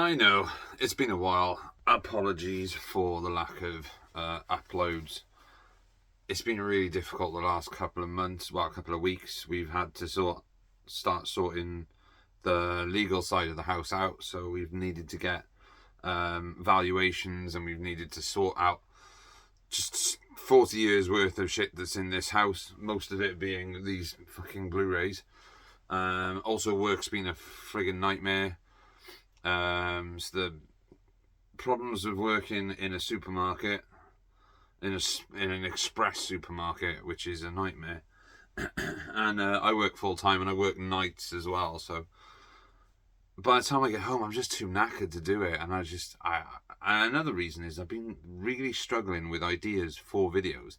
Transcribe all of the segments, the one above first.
I know, it's been a while. Apologies for the lack of uploads. It's been really difficult the last couple of months, well, a couple of weeks. We've had to start sorting the legal side of the house out, so we've needed to get valuations, and we've needed to sort out just 40 years worth of shit that's in this house, most of it being these fucking Blu-rays. Also, work's been a friggin' nightmare. So the problems of working in a supermarket, in an express supermarket, which is a nightmare. And I work full time, and I work nights as well. So by the time I get home, I'm just too knackered to do it. And and another reason is I've been really struggling with ideas for videos.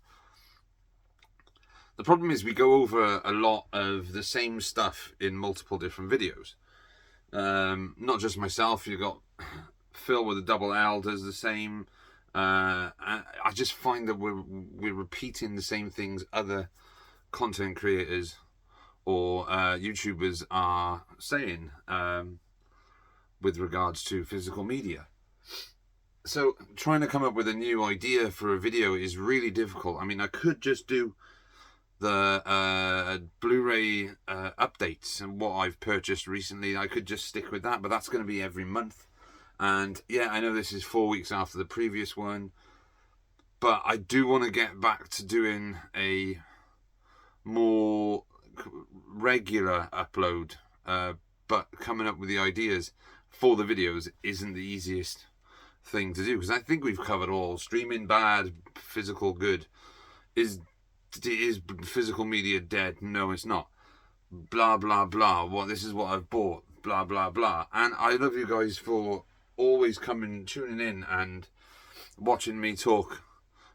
The problem is we go over a lot of the same stuff in multiple different videos. Not just myself, you've got Phil with a double L does the same. I just find that we're repeating the same things other content creators or YouTubers are saying with regards to physical media. So trying to come up with a new idea for a video is really difficult. I mean, I could just do the Blu-ray updates and what I've purchased recently. I could just stick with that, but that's going to be every month. And yeah, I know this is 4 weeks after the previous one, but I do want to get back to doing a more regular upload, but coming up with the ideas for the videos isn't the easiest thing to do, because I think we've covered all. Streaming bad, physical good. Is physical media dead? No, it's not. Blah blah blah. This is what I've bought. Blah blah blah. And I love you guys for always tuning in and watching me talk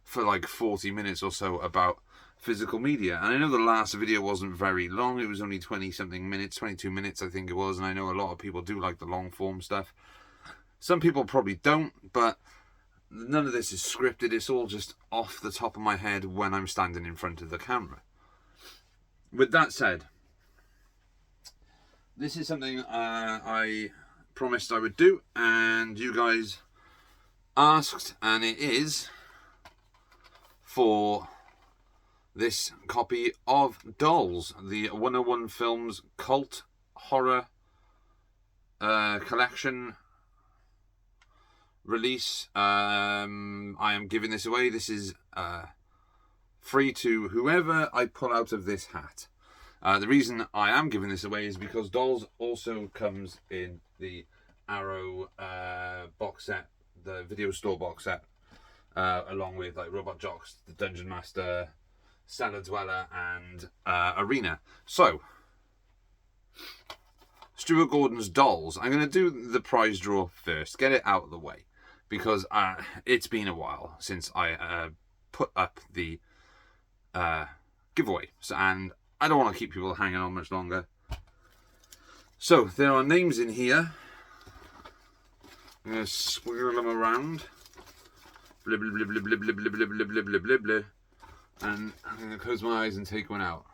for like 40 minutes or so about physical media. And I know the last video wasn't very long. It was only 20 something minutes, 22 minutes I think it was. And I know a lot of people do like the long form stuff. Some people probably don't, but none of this is scripted. It's all just off the top of my head when I'm standing in front of the camera. With that said, this is something I promised I would do, and you guys asked, and it is for this copy of Dolls, the 101 Films Cult Horror Collection release. I am giving this away. This is free to whoever I pull out of this hat. The reason I am giving this away is because Dolls also comes in the Arrow box set, the video store box set, along with like Robot Jocks, the Dungeon Master, Cellar Dweller, and Arena. So Stuart Gordon's Dolls. I'm going to do the prize draw first, get it out of the way, because it's been a while since I put up the giveaway, and I don't want to keep people hanging on much longer. So there are names in here. I'm going to swirl them around. Blah, blah, blah, blah, blah, blah, blah, blah, blah, blah, blah, blah. And I'm going to close my eyes and take one out.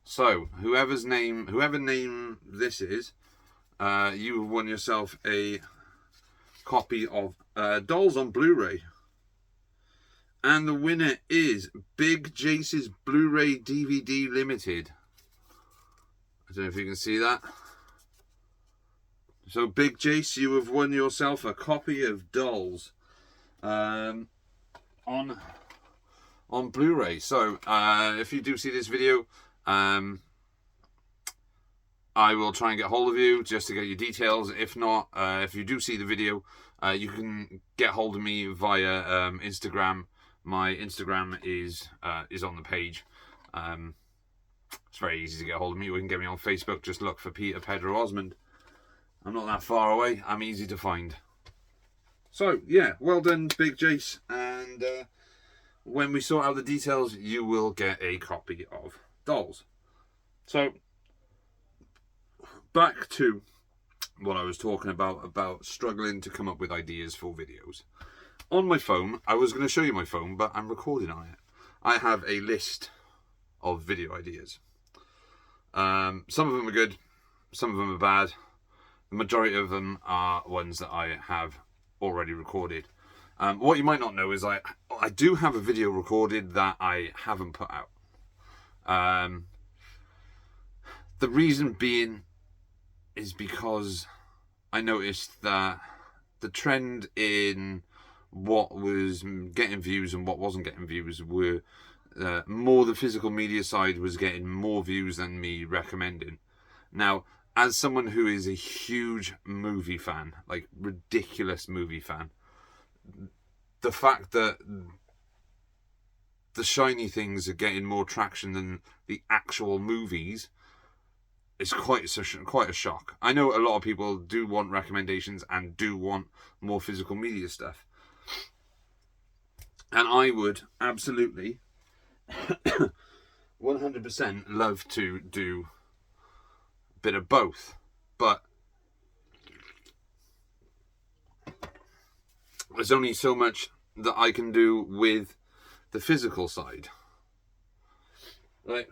So whoever name this is, you have won yourself a copy of Dolls on Blu-ray. And the winner is Big Jace's Blu-ray DVD Limited. I don't know if you can see that. So Big Jace, you have won yourself a copy of Dolls on Blu-ray. So if you do see this video, I will try and get hold of you just to get your details. If not, if you do see the video, you can get hold of me via Instagram. My Instagram is on the page. It's very easy to get hold of me. You can get me on Facebook. Just look for Peter Pedro Osmond. I'm not that far away. I'm easy to find. So yeah, well done, Big Jace. And when we sort out the details, you will get a copy of Dolls. So back to what I was talking about struggling to come up with ideas for videos. On my phone, I was going to show you my phone, but I'm recording on it. I have a list of video ideas. Some of them are good, some of them are bad. The majority of them are ones that I have already recorded. What you might not know is I do have a video recorded that I haven't put out. The reason being is because I noticed that the trend in what was getting views and what wasn't getting views were more the physical media side was getting more views than me recommending. Now, as someone who is a huge movie fan, like ridiculous movie fan, the fact that the shiny things are getting more traction than the actual movies is quite a shock. I know a lot of people do want recommendations and do want more physical media stuff. And I would absolutely 100% love to do a bit of both. But there's only so much that I can do with the physical side. Like,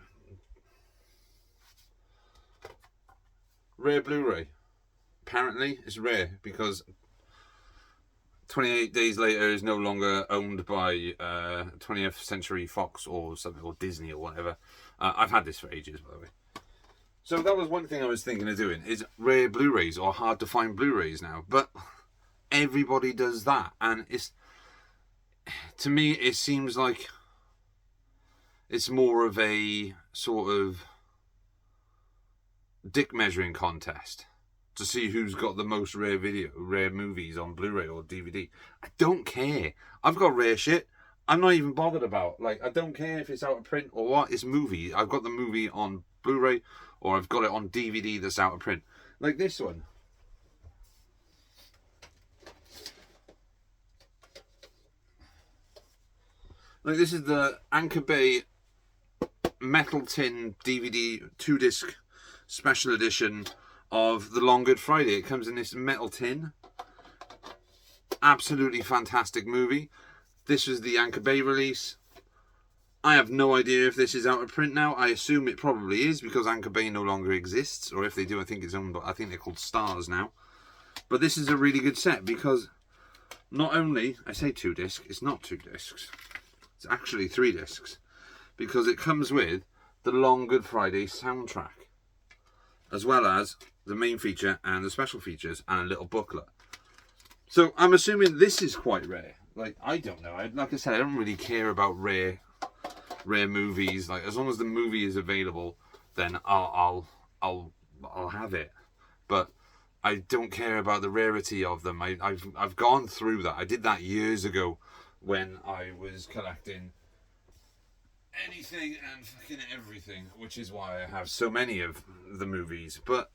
rare Blu-ray. Apparently, it's rare because 28 Days Later is no longer owned by 20th Century Fox or something, or Disney or whatever. I've had this for ages, by the way. So that was one thing I was thinking of doing, is rare Blu-rays or hard to find Blu-rays now. But everybody does that, and to me it seems like it's more of a sort of dick measuring contest to see who's got the most rare movies on Blu-ray or DVD. I don't care. I've got rare shit. I'm not even bothered about. Like, I don't care if it's out of print or what. It's movie. I've got the movie on Blu-ray or I've got it on DVD that's out of print. Like this one. Like, this is the Anchor Bay Metal Tin DVD 2-disc special edition of The Long Good Friday. It comes in this metal tin. Absolutely fantastic movie. This was the Anchor Bay release. I have no idea if this is out of print now. I assume it probably is because Anchor Bay no longer exists. Or if they do, I think it's owned, but I think they're called Stars now. But this is a really good set because not only, I say 2-disc, it's not 2 discs. It's actually 3 discs. Because it comes with the Long Good Friday soundtrack, as well as the main feature and the special features and a little booklet. So I'm assuming this is quite rare. Like, I don't know. Like I said, I don't really care about rare movies. Like, as long as the movie is available, then I'll have it. But I don't care about the rarity of them. I've gone through that. I did that years ago when I was collecting anything and fucking everything, which is why I have so many of the movies. But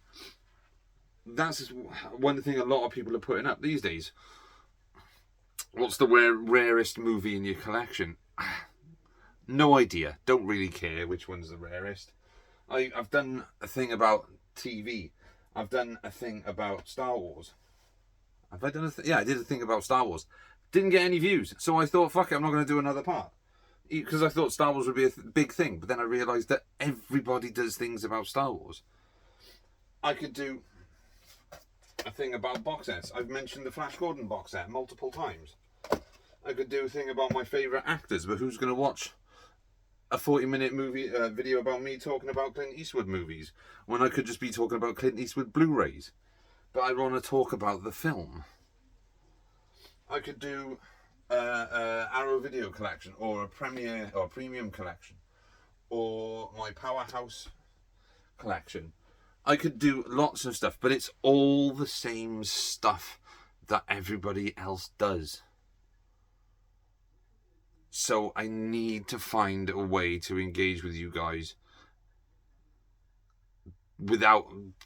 that's one thing a lot of people are putting up these days. What's the rarest movie in your collection? No idea. Don't really care which one's the rarest. I've done a thing about TV. I've done a thing about Star Wars. Have I done yeah, I did a thing about Star Wars. Didn't get any views, so I thought, fuck it, I'm not going to do another part. Because I thought Star Wars would be a big thing, but then I realised that everybody does things about Star Wars. I could do a thing about box sets. I've mentioned the Flash Gordon box set multiple times. I could do a thing about my favourite actors, but who's going to watch a 40-minute movie video about me talking about Clint Eastwood movies when I could just be talking about Clint Eastwood Blu-rays? But I want to talk about the film. I could do Arrow video collection, or a premiere or premium collection, or my Powerhouse collection. I could do lots of stuff, but it's all the same stuff that everybody else does. So I need to find a way to engage with you guys without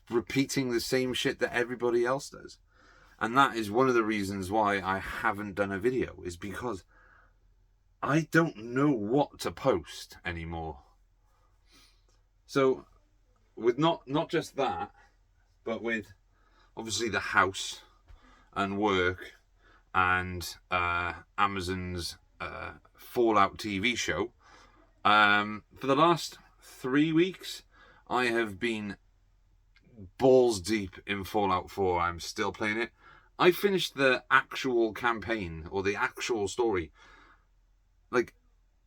repeating the same shit that everybody else does. And that is one of the reasons why I haven't done a video, is because I don't know what to post anymore. So with not just that, but with obviously the house and work and Amazon's Fallout TV show, for the last 3 weeks I have been balls deep in Fallout 4. I'm still playing it. I finished the actual campaign, or the actual story, like,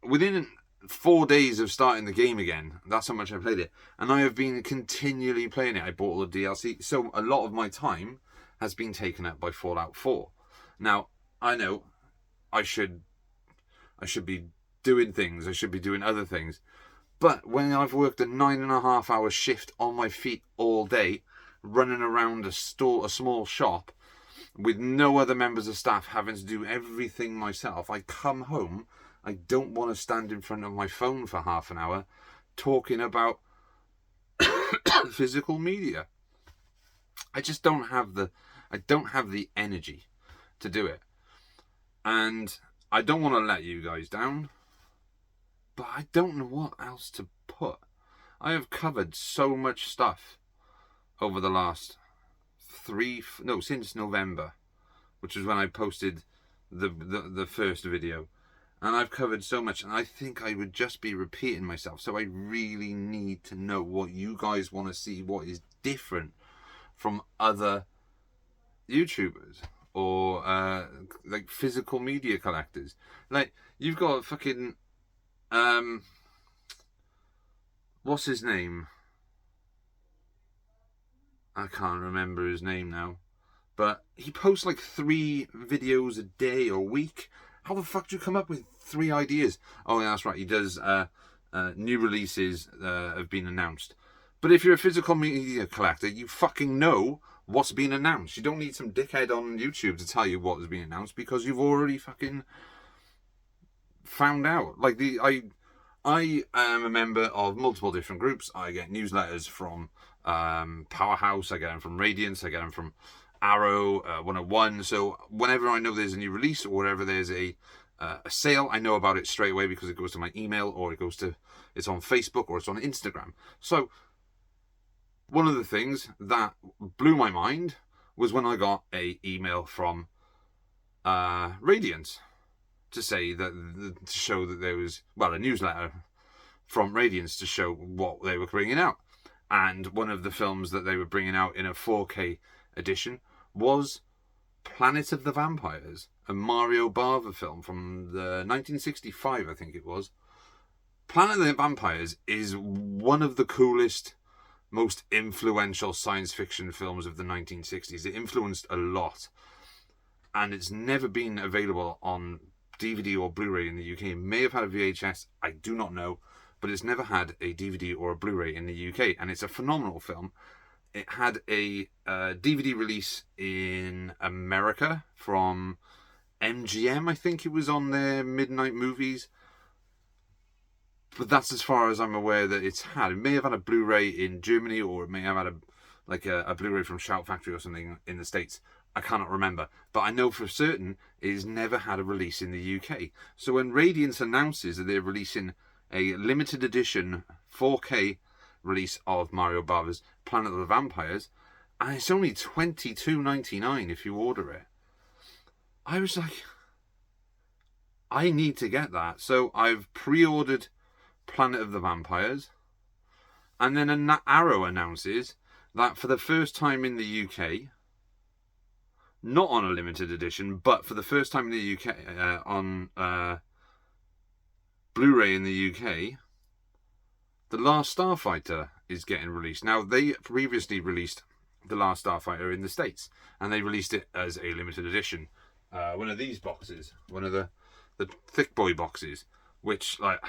within 4 days of starting the game again. That's how much I played it. And I have been continually playing it. I bought all the DLC. So a lot of my time has been taken up by Fallout 4. Now, I know I should be doing things. I should be doing other things. But when I've worked a 9.5-hour shift on my feet all day, running around a small shop, with no other members of staff, having to do everything myself, I come home, I don't want to stand in front of my phone for half an hour talking about physical media. I just don't have the energy to do it. And I don't want to let you guys down, but I don't know what else to put. I have covered so much stuff over the last since November, which is when I posted the first video. And I've covered so much, and I think I would just be repeating myself. So I really need to know what you guys want to see, what is different from other YouTubers or like physical media collectors. Like, you've got fucking what's his name? I can't remember his name now. But he posts like 3 videos a day or week. How the fuck do you come up with 3 ideas? Oh, yeah, that's right. He does new releases have been announced. But if you're a physical media collector, you fucking know what's been announced. You don't need some dickhead on YouTube to tell you what has been announced, because you've already fucking found out. Like, I am a member of multiple different groups. I get newsletters from Powerhouse. I get them from Radiance. I get them from Arrow 101. So whenever I know there's a new release, or whenever there's a sale, I know about it straight away, because it goes to my email, or it's on Facebook, or it's on Instagram. So one of the things that blew my mind was when I got a email from Radiance to say that, to show that there was, well, a newsletter from Radiance to show what they were bringing out. And one of the films that they were bringing out in a 4K edition was Planet of the Vampires, a Mario Bava film from the 1965, I think it was. Planet of the Vampires is one of the coolest, most influential science fiction films of the 1960s. It influenced a lot, and it's never been available on DVD or Blu-ray in the UK. It may have had a VHS, I do not know, but it's never had a DVD or a Blu-ray in the UK, and it's a phenomenal film. It had a DVD release in America from MGM, I think it was on their midnight movies. But that's as far as I'm aware that it's had. It may have had a Blu-ray in Germany, or it may have had a Blu-ray from Shout Factory or something in the States. I cannot remember. But I know for certain it has never had a release in the UK. So when Radiance announces that they're releasing a limited edition 4K release of Mario Bava's Planet of the Vampires, and it's only $22.99 if you order it, I was like, I need to get that. So I've pre-ordered Planet of the Vampires, and then an Arrow announces that for the first time in the UK, not on a limited edition, but for the first time in the UK on Blu-ray in the UK, The Last Starfighter is getting released. Now, they previously released The Last Starfighter in the States, and they released it as a limited edition. One of these boxes, one of the thick boy boxes, which, like,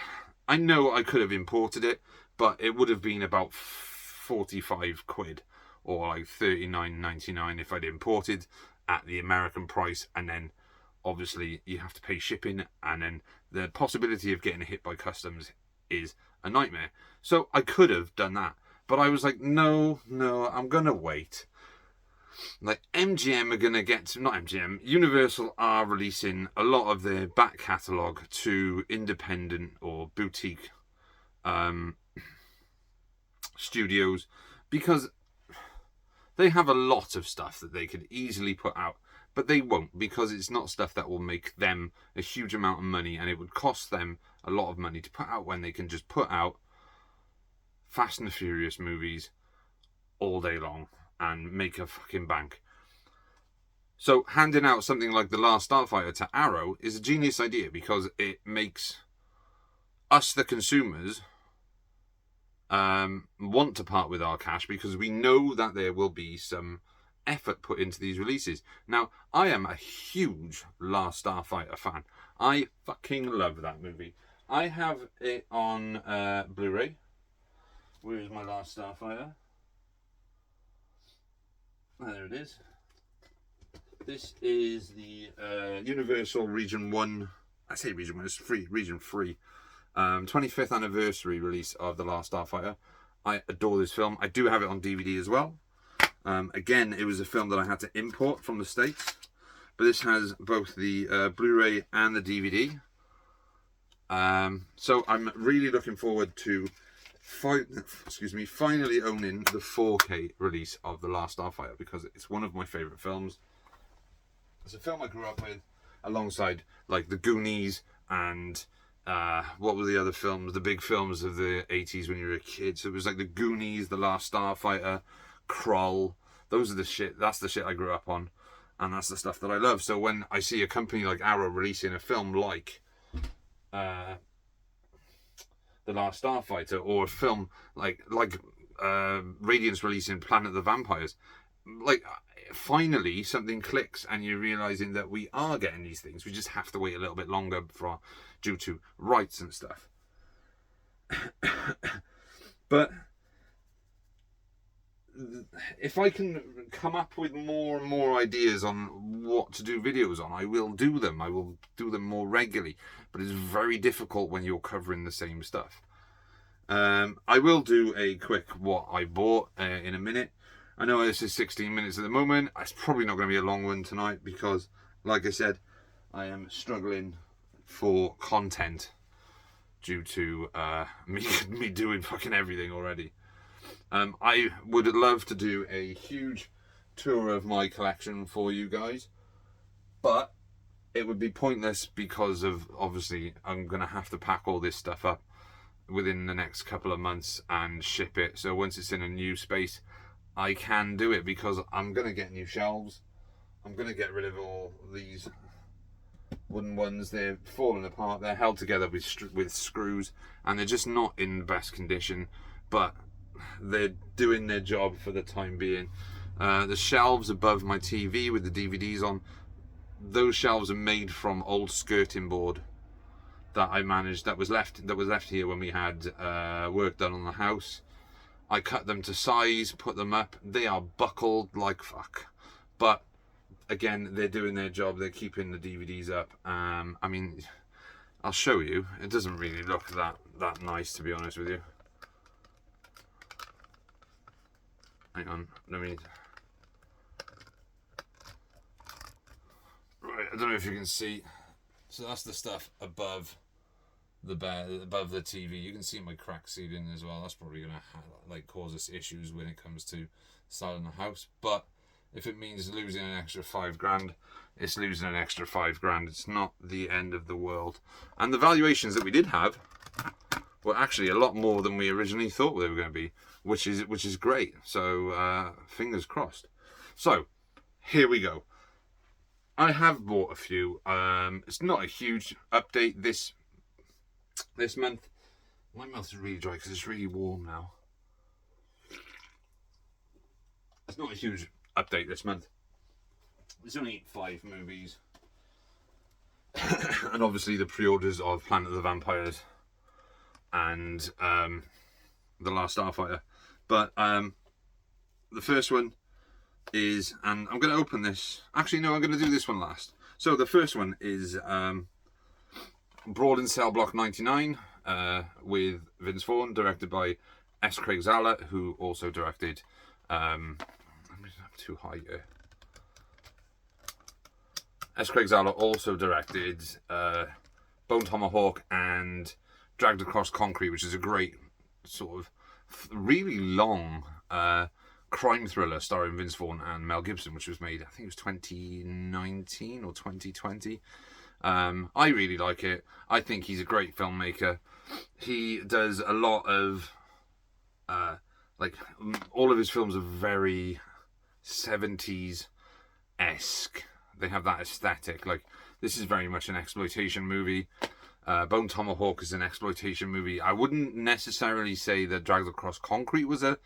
I know I could have imported it, but it would have been about 45 quid, or like 39.99 if I'd imported at the American price, and then obviously you have to pay shipping, and then the possibility of getting hit by customs is a nightmare. So I could have done that, but I was like, no, I'm gonna wait. Like, MGM are gonna Universal are releasing a lot of their back catalogue to independent or boutique studios, because they have a lot of stuff that they could easily put out, but they won't, because it's not stuff that will make them a huge amount of money, and it would cost them a lot of money to put out, when they can just put out Fast and the Furious movies, all day long and make a fucking bank. So handing out something like The Last Starfighter to Arrow is a genius idea because it makes us, the consumers, want to part with our cash because we know that there will be some effort put into these releases. Now, I am a huge Last Starfighter fan. I fucking love that movie. I have it on Blu-ray. Where is my Last Starfighter? There it is. This is the Universal Region 1. I say Region 1, it's free. Region 3. 25th anniversary release of The Last Starfighter. I adore this film. I do have it on DVD as well. Again, it was a film that I had to import from the States. But this has both the Blu-ray and the DVD. So I'm really looking forward to finally owning the 4K release of The Last Starfighter because it's one of my favourite films. It's a film I grew up with alongside like The Goonies and what were the other films, the big films of the 80s when you were a kid. So it was like The Goonies, The Last Starfighter, Krull. Those are the shit, that's the shit I grew up on. And that's the stuff that I love. So when I see a company like Arrow releasing a film like The Last Starfighter, or a film like Radiance releasing Planet of the Vampires, like finally something clicks and you're realizing that we are getting these things. We just have to wait a little bit longer due to rights and stuff. But if I can come up with more and more ideas on what to do videos on, I will do them. I will do them more regularly. But it's very difficult when you're covering the same stuff. I will do a quick what I bought in a minute. I know this is 16 minutes at the moment. It's probably not going to be a long one tonight because, like I said, I am struggling for content due to me doing fucking everything already. I would love to do a huge tour of my collection for you guys, but it would be pointless because of, obviously, I'm going to have to pack all this stuff up within the next couple of months and ship it. So once it's in a new space, I can do it because I'm going to get new shelves. I'm going to get rid of all these wooden ones. They're falling apart. They're held together with screws and they're just not in the best condition, but they're doing their job for the time being. The shelves above my TV with the DVDs on, those shelves are made from old skirting board that I managed, that was left here when we had work done on the house. I cut them to size, put them up. They are buckled like fuck, but again, they're doing their job. They're keeping the DVDs up. I mean, I'll show you. It doesn't really look that nice, to be honest with you. Hang on, let me. Right, I don't know if you can see. So that's the stuff above the bed, above the TV. You can see my cracked ceiling as well. That's probably gonna cause us issues when it comes to selling the house. But if it means losing an extra $5,000, it's losing an extra $5,000. It's not the end of the world. And the valuations that we did have were actually a lot more than we originally thought they were going to be, which is great. So fingers crossed. So here we go. I have bought a few. It's not a huge update this month. My mouth is really dry because it's really warm now. It's not a huge update this month. There's only 5 movies. And obviously the pre-orders of Planet of the Vampires and The Last Starfighter. But the first one is, and I'm going to open this. Actually, no, I'm going to do this one last. So the first one is Brawl in Cell Block 99 with Vince Vaughn, directed by S. Craig Zahler, who also directed... I'm too high here. S. Craig Zahler also directed Bone Tomahawk and Dragged Across Concrete, which is a great sort of really long crime thriller starring Vince Vaughn and Mel Gibson, which was made, I think it was 2019 or 2020. I really like it. I think he's a great filmmaker. He does a lot of like all of his films are very 70s-esque. They have that aesthetic. Like, this is very much an exploitation movie. Bone Tomahawk is an exploitation movie. I wouldn't necessarily say that Dragged Across Concrete was a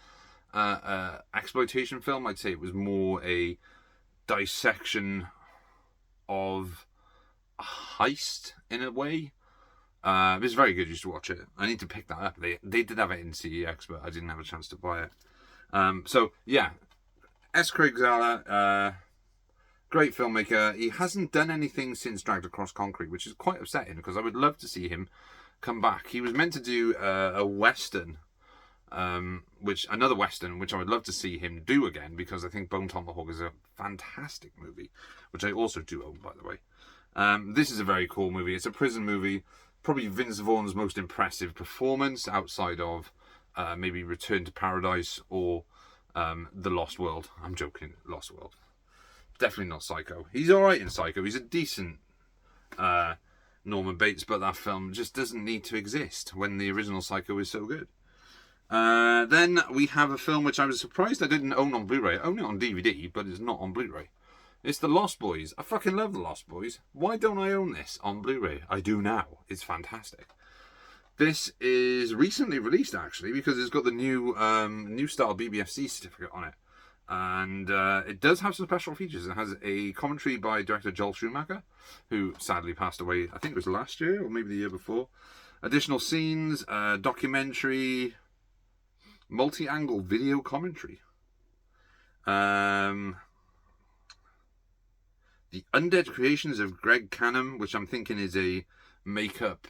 exploitation film. I'd say it was more a dissection of a heist in a way. It's very good. You should watch it. I need to pick that up. They did have it in CEX, but I didn't have a chance to buy it. So yeah, S. Craig Zahler, great filmmaker. He hasn't done anything since Dragged Across Concrete, which is quite upsetting because I would love to see him come back. He was meant to do a western, another western, which I would love to see him do again, because I think Bone Tomahawk is a fantastic movie, which I also do own, by the way. This is a very cool movie. It's a prison movie. Probably Vince Vaughn's most impressive performance outside of maybe Return to Paradise or The Lost World. I'm joking, Lost World. Definitely not Psycho. He's alright in Psycho. He's a decent Norman Bates, but that film just doesn't need to exist when the original Psycho is so good. Then we have a film which I was surprised I didn't own on Blu-ray. I own it on DVD, but it's not on Blu-ray. It's The Lost Boys. I fucking love The Lost Boys. Why don't I own this on Blu-ray? I do now. It's fantastic. This is recently released, actually, because it's got the new style BBFC certificate on it. And it does have some special features. It has a commentary by director Joel Schumacher, who sadly passed away, I think it was last year or maybe the year before. Additional scenes, documentary, multi-angle video commentary. The Undead Creations of Greg Canham, which I'm thinking is a makeup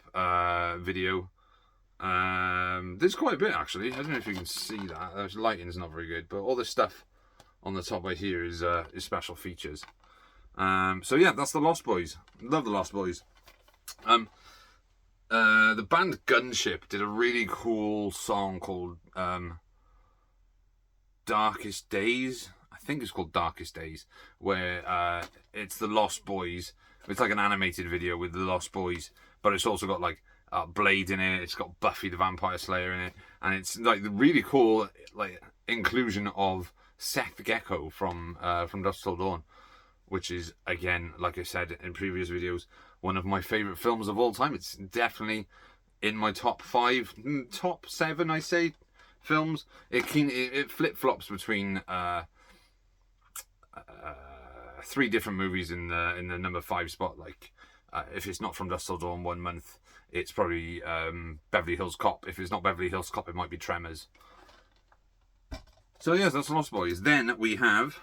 video. There's quite a bit, actually. I don't know if you can see that. The lighting's not very good, but all this stuff on the top right here is special features. So yeah, that's The Lost Boys. Love The Lost Boys. The band Gunship did a really cool song called Darkest Days. I think it's called Darkest Days, where it's the Lost Boys. It's like an animated video with the Lost Boys, but it's also got like Blade in it. It's got Buffy the Vampire Slayer in it, and it's like the really cool like inclusion of Seth Gecko from Dusk Till Dawn, which is, again, like I said in previous videos, one of my favourite films of all time. It's definitely in my top 5, top 7, I say, films. It flip-flops between 3 different movies in the number 5 spot. Like, if it's not From Dusk Till Dawn 1 month, it's probably Beverly Hills Cop. If it's not Beverly Hills Cop, it might be Tremors. So yes, that's Lost Boys. Then we have...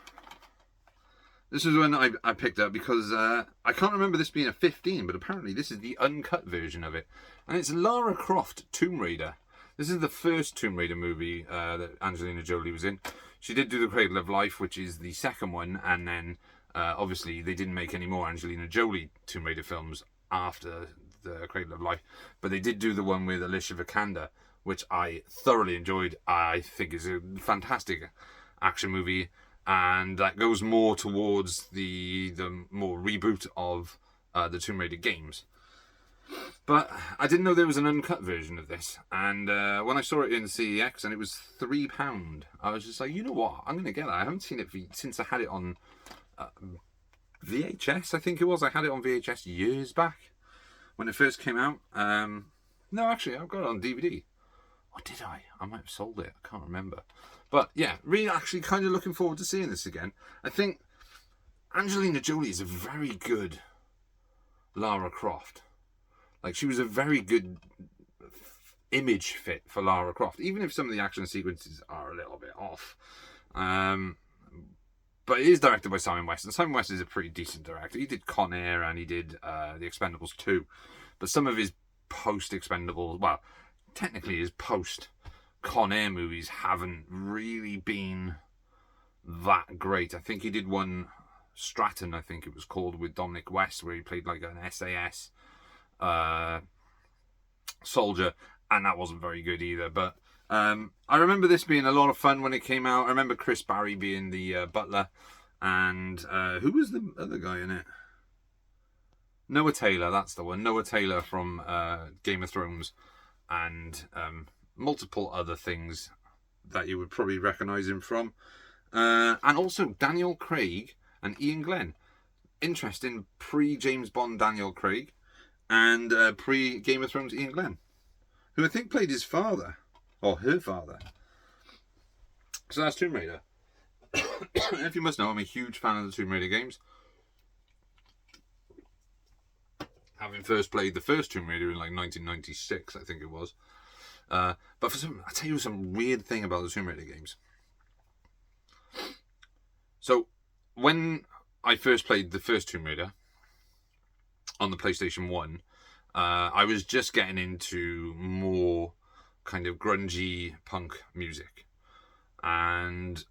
This is one I picked up because I can't remember this being a 15, but apparently this is the uncut version of it. And it's Lara Croft Tomb Raider. This is the first Tomb Raider movie that Angelina Jolie was in. She did do The Cradle of Life, which is the second one, and then obviously they didn't make any more Angelina Jolie Tomb Raider films after The Cradle of Life, but they did do the one with Alicia Vikander, which I thoroughly enjoyed. I think is a fantastic action movie, and that goes more towards the more reboot of the Tomb Raider games. But I didn't know there was an uncut version of this, and when I saw it in CEX and it was £3, I was just like, you know what, I'm going to get that. I haven't seen it since I had it on VHS, I think it was. I had it on VHS years back when it first came out. No, actually, I've got it on DVD. Or did I? I might have sold it. I can't remember. But yeah, really actually kind of looking forward to seeing this again. I think Angelina Jolie is a very good Lara Croft. Like, she was a very good image fit for Lara Croft, even if some of the action sequences are a little bit off. But it is directed by Simon West, and Simon West is a pretty decent director. He did Con Air and he did The Expendables 2. But some of his post-Expendables, well, technically his post-Con Air movies haven't really been that great. I think he did one, Stratton, I think it was called, with Dominic West, where he played like an SAS soldier, and that wasn't very good either. But I remember this being a lot of fun when it came out. I remember Chris Barry being the butler, and who was the other guy in it? Noah Taylor, that's the one. Noah Taylor from Game of Thrones, and multiple other things. that you would probably recognise him from. And also Daniel Craig and Ian Glenn. Interesting pre-James Bond Daniel Craig and pre-Game of Thrones Ian Glenn, who I think played his father, or her father. So that's Tomb Raider. If you must know, I'm a huge fan of the Tomb Raider games. Having first played the first Tomb Raider in like 1996, I think it was. But I'll tell you some weird thing about the Tomb Raider games. So, when I first played the first Tomb Raider on the PlayStation 1, I was just getting into more kind of grungy punk music. And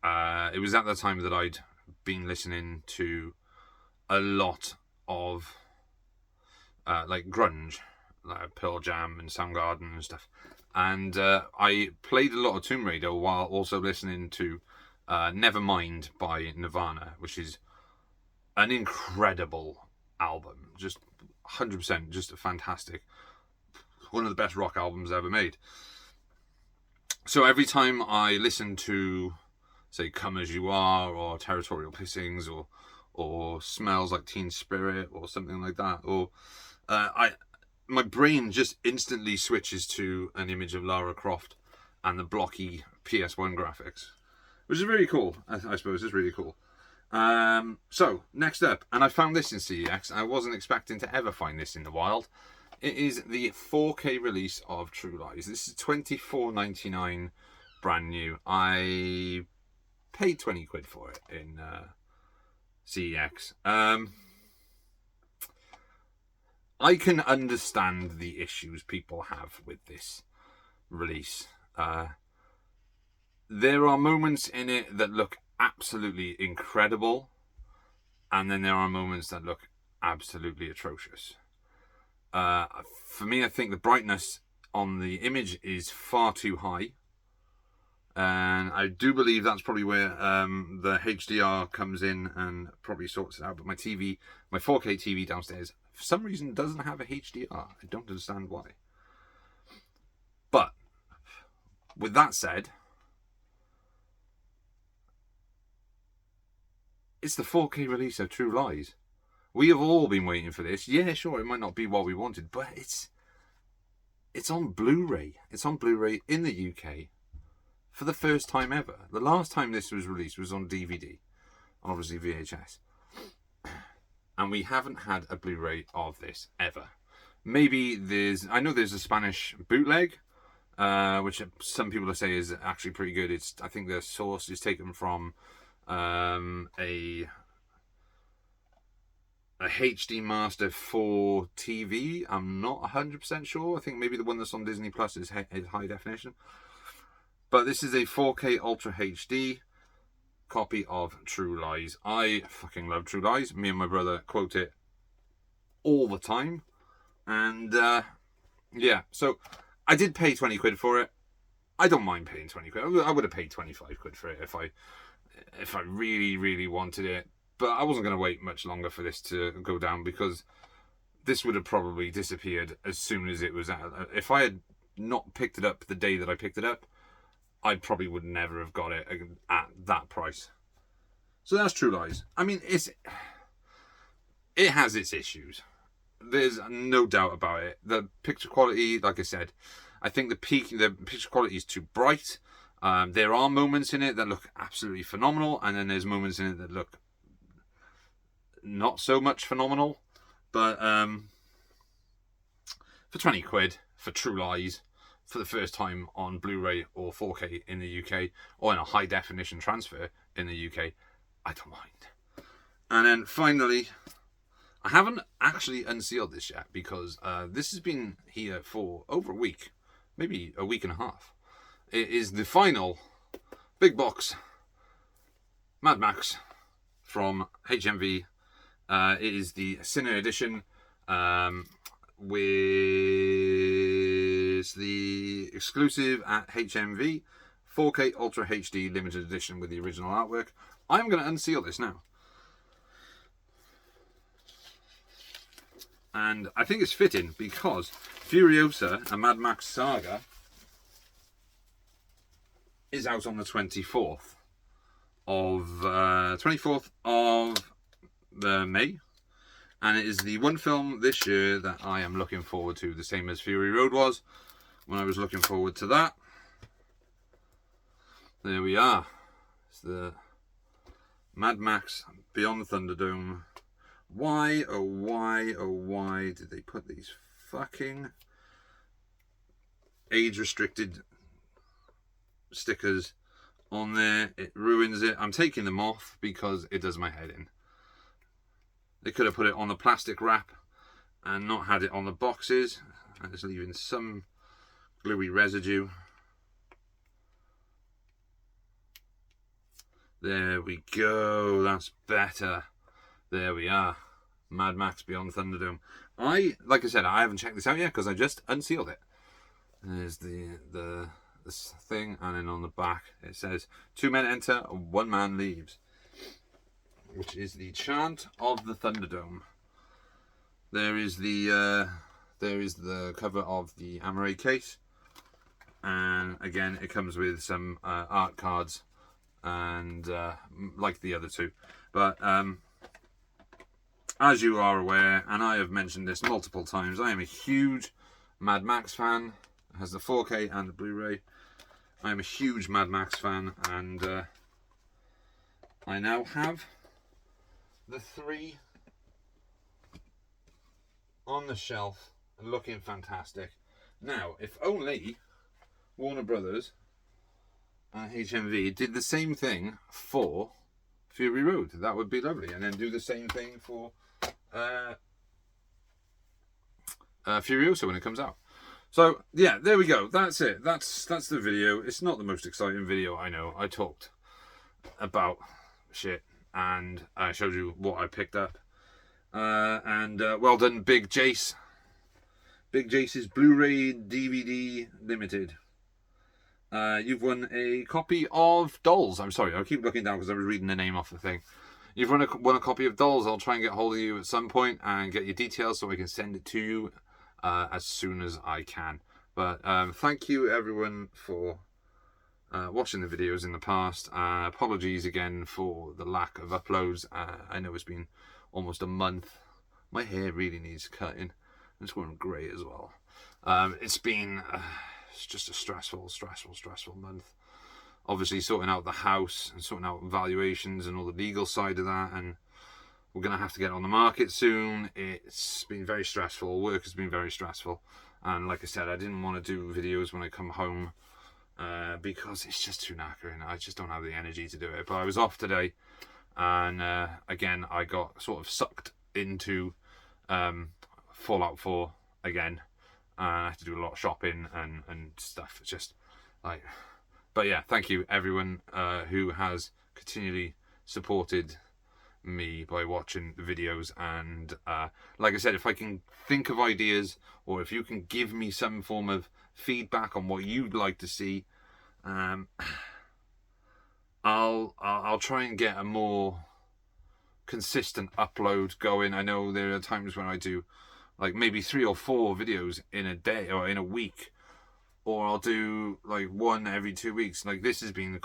it was at the time that I'd been listening to a lot of like grunge, like Pearl Jam and Soundgarden and stuff. And I played a lot of Tomb Raider while also listening to Nevermind by Nirvana, which is an incredible album. Just 100%, just a fantastic, one of the best rock albums ever made. So every time I listen to, say, Come As You Are, or Territorial Pissings, or Smells Like Teen Spirit, or something like that, or my brain just instantly switches to an image of Lara Croft and the blocky PS1 graphics, which is really cool. I suppose it's really cool. So next up, and I found this in CEX. I wasn't expecting to ever find this in the wild. It is the 4K release of True Lies. This is $24.99, brand new. I paid 20 quid for it in CEX. I can understand the issues people have with this release. There are moments in it that look absolutely incredible, and then there are moments that look absolutely atrocious. For me, I think the brightness on the image is far too high, and I do believe that's probably where the HDR comes in and probably sorts it out. But my TV, my 4K TV downstairs, for some reason doesn't have a HDR. I don't understand why. But with that said, it's the 4K release of True Lies. We have all been waiting for this. Yeah, sure, it might not be what we wanted, but it's on Blu-ray. It's on Blu-ray in the UK for the first time ever. The last time this was released was on DVD, obviously VHS. And we haven't had a Blu-ray of this ever. Maybe I know there's a Spanish bootleg, which some people say is actually pretty good. I think the source is taken from a HD Master 4 TV. I'm not 100% sure. I think maybe the one that's on Disney Plus is high definition. But this is a 4K Ultra HD copy of True Lies. I fucking love True Lies. Me and my brother quote it all the time. And yeah, so I did pay 20 quid for it. I don't mind paying 20 quid. I would have paid 25 quid for it if I really, really wanted it. But I wasn't going to wait much longer for this to go down, because this would have probably disappeared as soon as it was out. If I had not picked it up the day that I picked it up, I probably would never have got it at that price. So that's True Lies. I mean, it has its issues. There's no doubt about it. The picture quality, like I said, I think the picture quality is too bright. There are moments in it that look absolutely phenomenal, and then there's moments in it that look not so much phenomenal. But for 20 quid for True Lies, for the first time on Blu-ray or 4K in the UK, or in a high definition transfer in the UK, I don't mind. And then finally, I haven't actually unsealed this yet, because this has been here for over a week, maybe a week and a half. It is the final big box Mad Max from HMV. It is the Cine edition with the exclusive at HMV 4K Ultra HD limited edition with the original artwork. I'm going to unseal this now. And I think it's fitting, because Furiosa, a Mad Max saga, is out on the 24th of May, and it is the one film this year that I am looking forward to, the same as Fury Road was when I was looking forward to that. There we are. It's the Mad Max Beyond the Thunderdome. Why, oh why, oh why did they put these fucking age-restricted stickers on there? It ruins it. I'm taking them off because it does my head in. They could have put it on the plastic wrap and not had it on the boxes, and just leaving some gluey residue. There we go. That's better. There we are. Mad Max Beyond Thunderdome. Like I said, I haven't checked this out yet because I just unsealed it. There's this thing, and then on the back it says 2 men enter, 1 man leaves, which is the chant of the Thunderdome. There is the cover of the Amaray case, and again it comes with some art cards, and like the other two. But as you are aware, and I have mentioned this multiple times, I am a huge Mad Max fan. It has the 4K and the Blu-ray. I am a huge Mad Max fan, and I now have the 3 on the shelf and looking fantastic. Now, if only Warner Brothers and HMV did the same thing for Fury Road, that would be lovely, and then do the same thing for Furiosa when it comes out. So yeah, there we go. That's it. That's the video. It's not the most exciting video, I know. I talked about shit and I showed you what I picked up. And well done, Big Jace. Big Jace's Blu-ray DVD Limited. You've won a copy of Dolls. I'm sorry, I keep looking down because I was reading the name off the thing. You've won a copy of Dolls. I'll try and get hold of you at some point and get your details so I can send it to you as soon as I can. But thank you everyone for watching the videos in the past. Apologies again for the lack of uploads. I know it's been almost a month. My hair really needs cutting. It's going grey as well. It's been it's just a stressful month. Obviously sorting out the house and sorting out valuations and all the legal side of that, and we're going to have to get on the market soon. It's been very stressful. Work has been very stressful. And like I said, I didn't want to do videos when I come home because it's just too knackering. I just don't have the energy to do it. But I was off today, and again, I got sort of sucked into Fallout 4 again. And I had to do a lot of shopping and stuff. It's just like... But yeah, thank you everyone who has continually supported me by watching the videos, and like I said, if I can think of ideas, or if you can give me some form of feedback on what you'd like to see, I'll try and get a more consistent upload going. I know there are times when I do like maybe 3 or 4 videos in a day or in a week, or I'll do like 1 every 2 weeks. Like this has been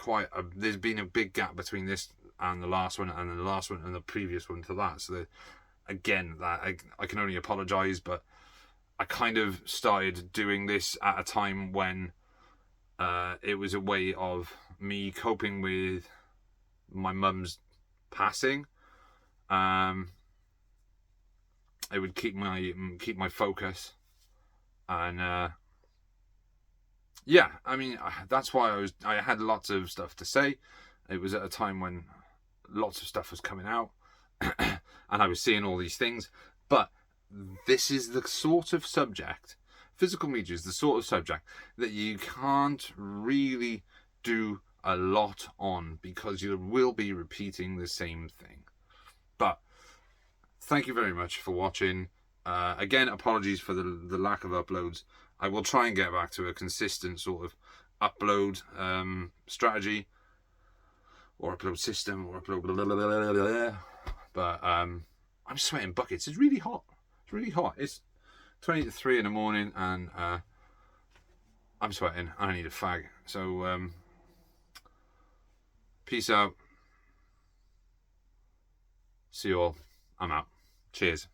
there's been a big gap between this and the last one, and the last one and the previous one to that. So again, that I can only apologise, but I kind of started doing this at a time when it was a way of me coping with my mum's passing. It would keep my focus, and yeah, I mean, that's why I had lots of stuff to say. It was at a time when lots of stuff was coming out and I was seeing all these things. But this is the sort of subject, physical media is the sort of subject that you can't really do a lot on because you will be repeating the same thing. But thank you very much for watching. Again, apologies for the lack of uploads. I will try and get back to a consistent sort of upload strategy or upload system or upload blah, blah, blah, blah, blah, blah. But I'm sweating buckets. It's really hot. It's really hot. It's 20 to 3 in the morning, and I'm sweating. I need a fag. So Peace out. See you all. I'm out. Cheers.